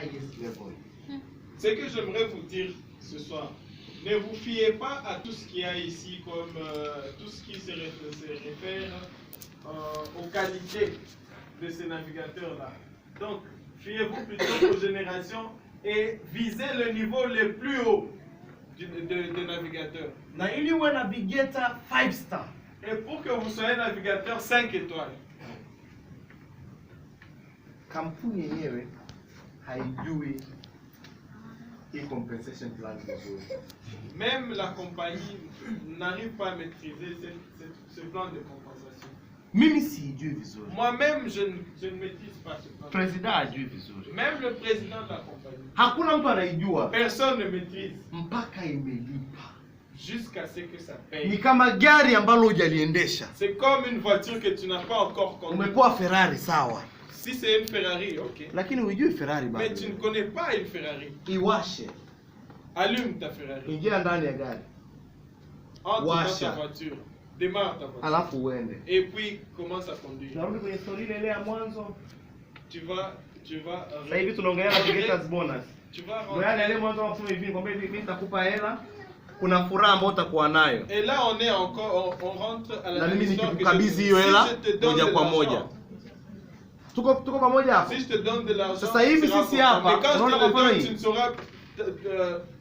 highest level. Ce que j'aimerais vous dire ce soir, ne vous fiez pas à tout ce qu'il y a ici comme tout ce qui se réfère aux qualités de ces navigateurs-là. Donc, fiez-vous plutôt aux générations et visez le niveau le plus haut de navigateurs. Na ili uwe navigator 5 star. Et pour que vous soyez navigateur 5 étoiles, kampuni yenyewe haijui hii compensation plan vizuri. même la compagnie n'arrive pas à maîtriser ce plan de compensation. Mimi sijui vizuri. Moi-même, je ne maîtrise pas ce plan. President hajui vizuri. Même le président de la compagnie. Hakuna mtu anaijua. Personne ne maîtrise. Mpaka imelipa. Jusqu'à ce que ça Ni paye. kama gari ambalo hujaliendesha. C'est comme une voiture que tu n'as pas encore conduite. Umepewa Ferrari sawa. Si c'est une Ferrari, ok. Lakini hujui Ferrari bado. Mais tu ne connais pas une Ferrari. Iwashe. Allume ta Ferrari. Ingia ndani ya gari. Entre dans Washa. ta voiture. Démarre ta voiture. Alafu uende. Et puis, commence à conduire. Narudi kwenye story ile ya mwanzo. Tu vas... Sasa hivi tunaongelea navigators bonus. Tu vas Ngoja ile mwanzo wa kusema hivi, nikwambia mimi nitakupa hela. Kuna furaha ambayo utakuwa nayo. Et là on est encore on rentre à la mimi histoire que nikikukabidhi hiyo hela moja kwa moja. Tuko pamoja hapo. Si je te donne de l'argent. Sasa hivi sisi hapa unaona kwa mfano hii.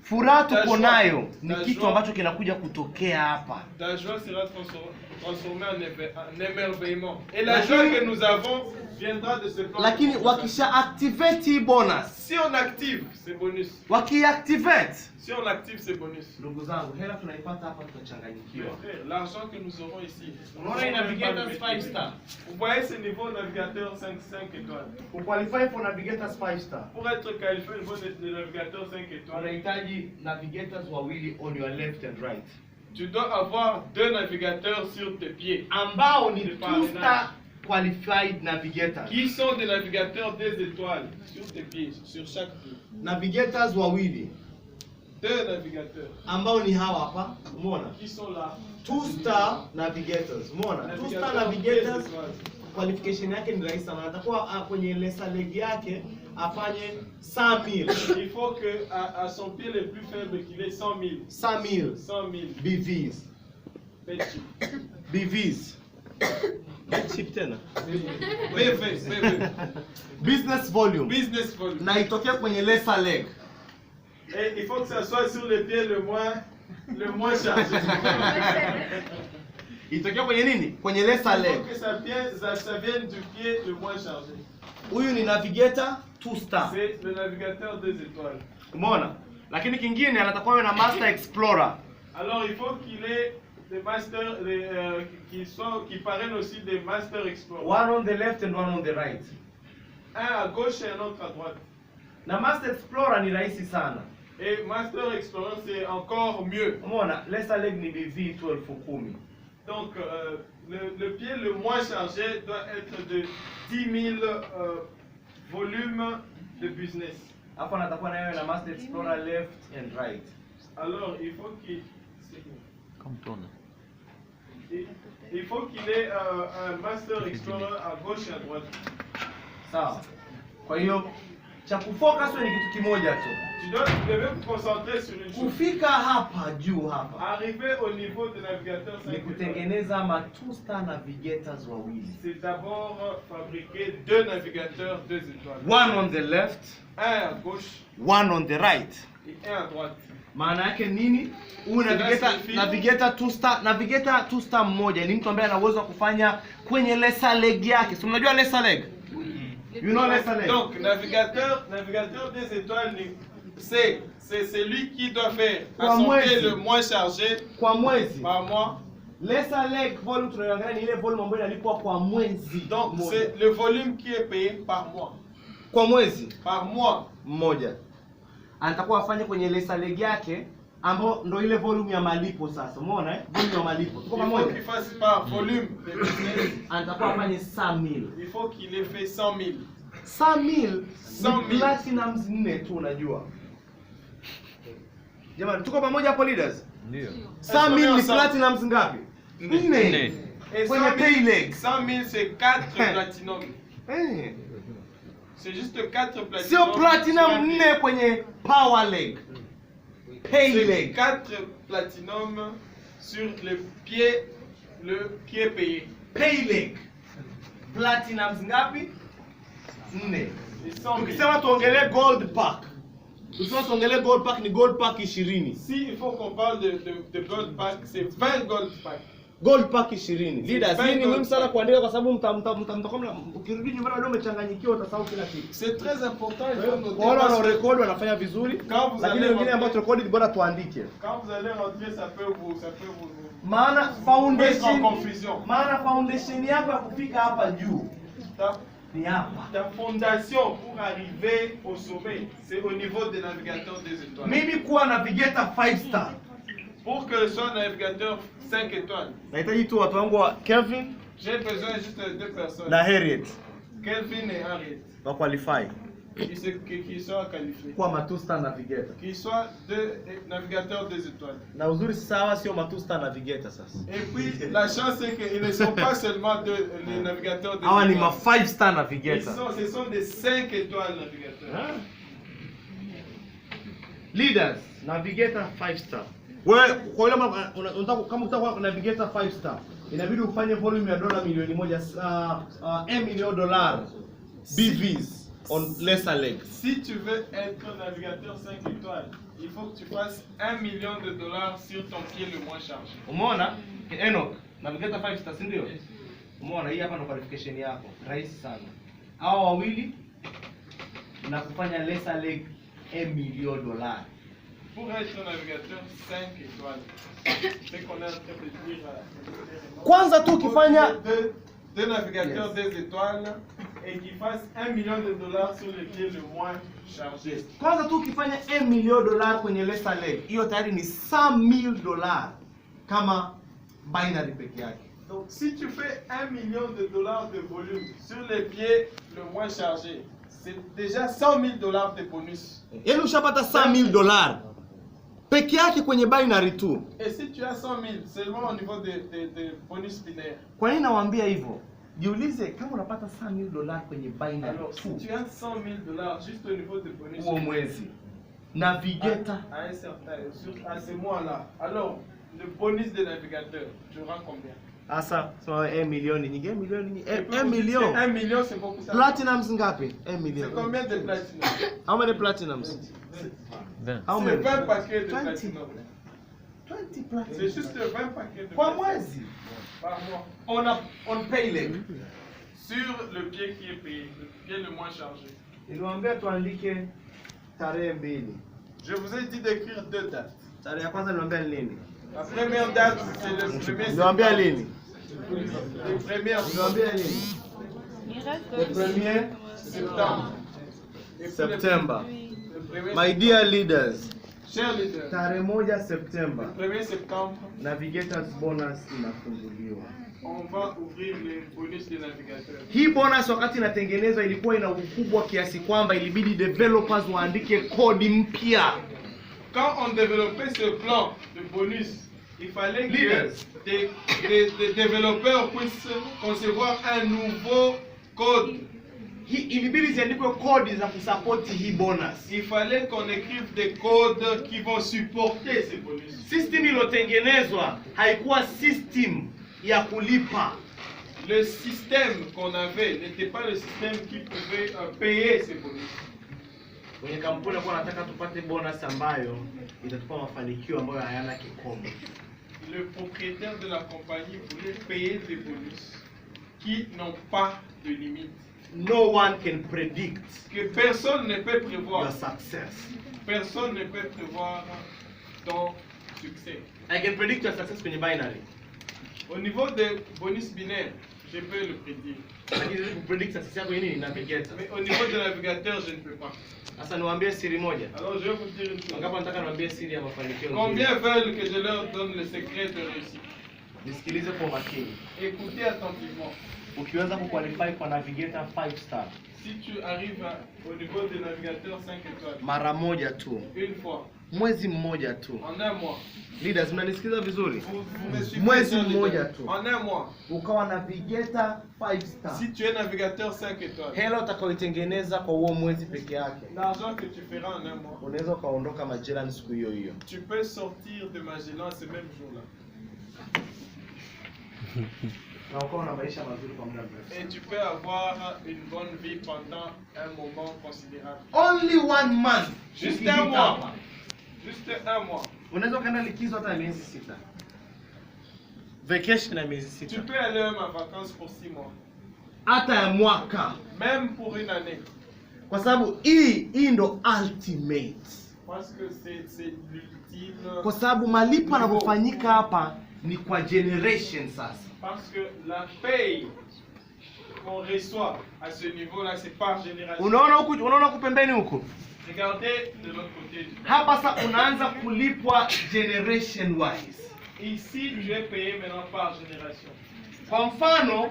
Furaha tuko nayo ni kitu ambacho kinakuja kutokea hapa. Ta joie sera transformée en émerveillement. Et la joie que nous avons viendra de ce plan. Lakini wakisha activate hii bonus. Si on active, c'est bonus. Waki-activate. Si on active, c'est bonus. Ndugu zangu, hela tunaipata hapa tutachanganyikiwa. L'argent que nous aurons ici. Unaona ina navigators 5 star. Vous voyez ce niveau navigateur 5 étoiles. Pour qualify for navigators 5 star. Pour être qualifié au niveau de navigateur 5 étoiles. Unahitaji navigators wawili on your left and right. Tu dois avoir 2 navigateurs sur tes pieds. Ambao ni 2 star qualified navigators. Qui sont des navigateurs 2 étoiles sur tes pieds, sur chaque pied. Navigators wawili. 2 navigateurs. Ambao ni hawa hapa, umeona? Qui sont là. 2 star navigators, umeona? 2 star navigators qualification yake ni rahisi sana. Atakuwa kwenye lesser leg yake afanye 100,000. Il faut que à son pied le plus faible qu'il ait 100,000. 100,000. 100,000 BVs. BVs. Chip tena. BV. Business volume. Business volume. Na itokea kwenye lesser leg. Et il faut que ça soit sur le pied le moins chargé. Itokea kwenye nini? Kwenye lesser leg. Il faut que ça vienne du pied le moins chargé. Huyu ni navigator 2 star. C'est le navigateur 2 étoiles. Umeona? Lakini kingine anatakuwa na master explorer. Alors il faut qu'il ait des masters qui parrainent aussi des master explorers. One on the left and one on the right. Un à gauche et un autre à droite. Na master explorer ni rahisi sana. Et master explorer c'est encore mieux. Umeona? Lesser leg ni BV 1210. Donc le pied le moins chargé doit être de 10,000 volumes de business. Hapo natakuwa na yeye na master explorer left and right. Alors il faut qu'il comme toi. Il faut qu'il ait un master explorer à gauche et à droite. Sawa. Kwa hiyo cha kufocus ni kitu kimoja tu. Tu devais vous concentrer sur une chose. Kufika hapa juu hapa. Arriver au niveau de navigateur 5 ni kutengeneza ma 2 star navigators wawili. C'est d'abord fabriquer 2 navigateurs 2 étoiles. One on the left, un à gauche, one on the right. Et un à droite. Maana yake nini? Huyu navigator 2 star mmoja ni mtu ambaye ana uwezo wa kufanya kwenye lesser leg yake. Si unajua lesser leg? You know lesser leg. Donc navigateur 2 étoiles c'est celui qui doit faire à son pied le moins chargé kwa mwezi par mois. Lesser leg volume tunayoangalia ni ile volume ambayo inalipwa kwa mwezi. Donc c'est le volume qui est payé par mois. Kwa mwezi par mois mmoja. Anatakuwa afanye kwenye lesser leg yake ambao ndo ile volume ya malipo sasa. Umeona Volume ya malipo. Tuko pamoja? Il faut qu'il fasse par volume de business. Anatakuwa afanye 100,000. Il faut qu'il ait fait 100,000. 100,000 platinums 4 tu unajua. Jamani tuko pamoja hapo leaders? Ndio. 100,000 ni platinums ngapi? 4. Et Kwenye pay leg. 100,000 c'est 4 platinum. C'est juste 4 platinum. Sio platinum 4 kwenye power leg. Pay C'est leg. 4 platinum sur le pied payé. Pay leg. Platinum ngapi? 4. Tukisema tuongelee gold pack. Tukisema tuongelee gold pack ni gold pack 20. Si il faut qu'on parle de gold pack, c'est 20 gold pack. Gold pack 20. Leaders, hii ni muhimu sana kuandika kwa sababu mtakuwa ukirudi nyumbani leo umechanganyikiwa utasahau kila kitu. C'est très important. Wale wana record wanafanya vizuri. Lakini wengine ambao turekodi bora tuandike. Quand vous allez rentrer, ça peut vous Maana foundation confusion. Maana foundation yako ya kufika hapa juu ni hapa. Ta fondation pour arriver au sommet, c'est au niveau des navigateurs des étoiles. Mimi kuwa navigator 5 star. Pour que je sois navigateur 5 étoiles, Nahitaji tu watu wangu wa Kelvin j'ai besoin juste de 2 personnes. na Harriet Kelvin et Harriet. wa qualify Qui soient qualifiés. kuwa ma 2 star navigator. Qui soient 2 navigateurs des étoiles. Na uzuri sawa sio ma 2 star navigator sasa. Et puis la chance c'est qu'ils ne sont pas seulement les navigateurs des Hawa ni ma étoiles. 5 star navigator. Ce sont des 5 étoiles navigateurs. Leaders, navigator 5 star. Wewe kwa yule unataka kama unataka navigator 5 star, inabidi ufanye volume ya dola milioni 1 $1 million BVs on lesser leg. Si tu veux être navigateur 5 étoiles, il faut que tu fasses $1 million sur ton pied le moins chargé. Umeona? Enoch, navigator 5 star si ndio? Umeona hii hapa ndo qualification yako. Rahisi sana. Hao wawili na kufanya lesser leg $1 million. Pour être navigateur 5 étoiles, c'est qu'on est en train de dire Kwanza tu ukifanya deux navigateurs des étoiles et qui fassent $1 million sur le pied le moins chargé. Kwanza tu ukifanya $1 million kwenye lesser leg, hiyo tayari ni $100,000 kama binary peke yake. Donc si tu fais $1 million de volume sur les pieds le moins chargé, c'est déjà $100,000 de bonus. Yaani ushapata $100,000 peke yake kwenye binary tu. Et si tu as 100,000 seulement au niveau de bonus binaire. Kwa nini nawaambia hivyo? Jiulize kama unapata $100,000 kwenye binary Alors si tu tu as $100,000 juste au niveau de bonus huo mwezi, navigator à un certain à ce mois-là, alors le bonus de navigateur, tu auras combien? asa so 1 milioni nyingi 1 milioni 1 1 million. million c'est beaucoup ça. Platinums ngapi? 1 million. C'est combien de platinum? How many platinums? 20. How C'est many? 20 paquets de 20. platinum. 20 C'est platinums. juste 20 paquets de Kwa platinum mwezi. par mois. On pay leg. Sur le pied qui est payé, le pied le moins chargé. Niliwaambia tuandike tarehe mbili. Je vous ai dit d'écrire 2 dates. Tarehe ya kwanza niliwaambia nini? La première date, c'est le 1er Niliwaambia septembre. lini? Le 1er octobre. Niliwaambia lini? Le 1er Septembre. Et puis September. Le 1er My dear leaders, Chers leaders, tarehe 1 Septemba le 1er septembre, Navigators bonus inafunguliwa. on va ouvrir les bonus des navigateurs. Hii bonus wakati inatengenezwa ilikuwa ina ukubwa kiasi kwamba ilibidi developers waandike kodi mpya. Quand on développait ce plan de bonus, il fallait Leaders. que des développeurs puissent concevoir un nouveau code. Ilibidi ziandikwe kodi za kusapoti hii bonus. Il fallait qu'on écrive des codes qui vont supporter ces bonus. System iliyotengenezwa haikuwa system ya kulipa. Le système qu'on avait n'était pas le système qui pouvait payer ces bonus. Kwenye kampuni kwa nataka tupate bonus ambayo itatupa mafanikio ambayo hayana kikomo. Le propriétaire de la compagnie voulait payer des bonus qui n'ont pas de limite. No one can predict Que personne ne peut your prévoir. success. Personne ne peut prévoir ton succès. I can predict your success kwenye binary. Au niveau des bonus binaires, je peux le prédire. Lakini siwezi kupredict success yako nini navigator. Mais au niveau de navigateur, je ne peux pas. Sasa niwaambie siri moja. Alors je vais vous dire une chose. Wangapi nataka niwaambie siri ya mafanikio? Combien veulent que je leur donne le secret de réussite? Nisikilize kwa makini. Écoutez attentivement. Ukiweza kuqualify kwa navigator 5 star Si tu arrives au niveau des navigateurs 5 étoiles, mara moja tu, une fois, mwezi mmoja tu. En un mois. Leaders, mnanisikiza vizuri? Vous me suivez, Mwezi chers mmoja leaders. tu. En un mois. Ukawa navigator 5 star. Si tu es navigateur 5 étoiles, Hela utakayoitengeneza kwa huo mwezi peke yake, l'argent que tu feras en un mois, unaweza ukaondoka Magellan siku hiyo hiyo. tu peux sortir de Magellan ce même jour-là. Na ukawa na maisha mazuri kwa muda mrefu. Et tu peux avoir une bonne vie pendant un moment considérable. Only 1 month. Juste Ukihita un mois. hapa, Juste un mois. unaweza ukaenda likizo hata miezi 6. Vacation ya miezi Tu 6. peux aller même en vacances pour 6 mois. Hata ya mwaka. Même pour une année. Kwa sababu hii ndo ultimate. Parce que c'est l'ultime. Kwa sababu malipo yanapofanyika hapa ni kwa generation sasa. Parce que la paye qu'on reçoit à ce niveau-là, c'est par génération. Unaona huku pembeni huku? Regardez de l'autre côté. Hapa sasa unaanza kulipwa generation wise. Ici, tu es payé maintenant par génération. Kwa mfano,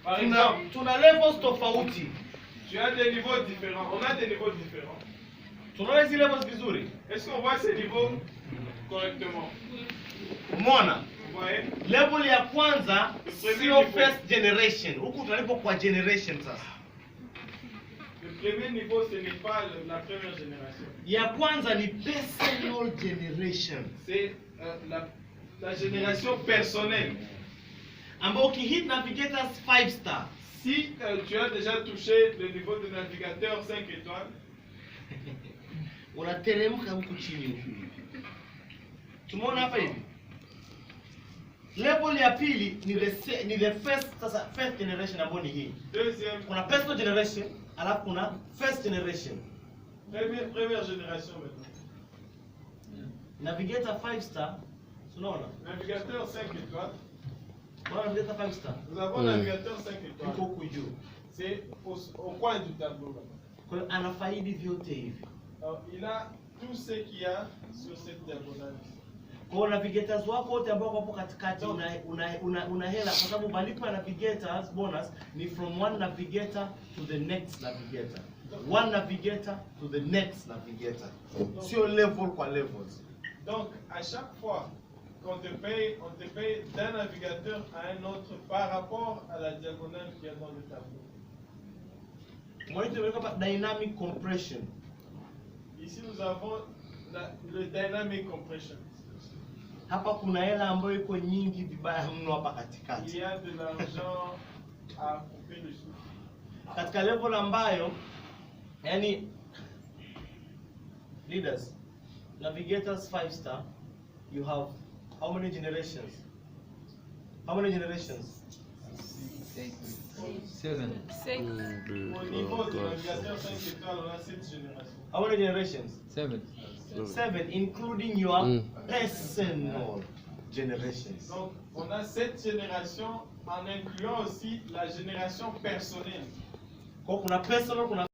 Par exemple, tuna levels tofauti. tu as des niveaux différents. On a des niveaux différents. Tunaona hizi levels vizuri. Est-ce qu'on voit ces niveaux correctement? Umeona? Vous voyez? Level ya kwanza sio first generation. Huku tunalipwa kwa generation sasa. Le premier niveau, ce n'est pas la première génération. Ya kwanza ni personal generation. C'est la génération personnelle. Ambao ukihit navigators 5 star. Si tu as déjà touché le niveau de navigateur 5 étoiles, Unateremka huku chini huku. Tumeona hapa hivi. Level ya pili ni the first generation ambayo ni hii. deuxième, Kuna personal generation, alafu kuna first generation. première génération maintenant. Navigator 5 star, unaona? Navigateur 5 étoiles. Unaona navigator 5 star? Nous avons navigateur 5 Yuko étoiles. huku juu. C'est au coin du tableau là. Kwa hiyo anafaidi vyote hivi. Alors, il a tout ce qu'il y a sur cette diagonale. Kwa hiyo navigators wako wote ambao wapo katikati una hela, kwa sababu malipo ya navigators bonus ni from one navigator to the next navigator. One navigator to the next navigator. Sio level kwa levels. Donc, à chaque fois qu'on te paye, on te paye d'un navigateur à un autre par rapport à la diagonale qu'il y a dans le tableau. Mmoja tumeweka hapa dynamic compression. Ici, nous avons le dynamic compression. Hapa kuna hela ambayo iko nyingi vibaya mno hapa Il katikati. y a de l'argent à couper le souffle. Katika level ambayo yani leaders navigators 5 star, you have how many generations? How many generations? 7. Au niveau de navigateur 5 étoiles, on a 7 générations. How many generations? 7. 7, including your personal generations. Donc, on a 7 générations en incluant aussi la génération personnelle. Kwa kuna personal, kuna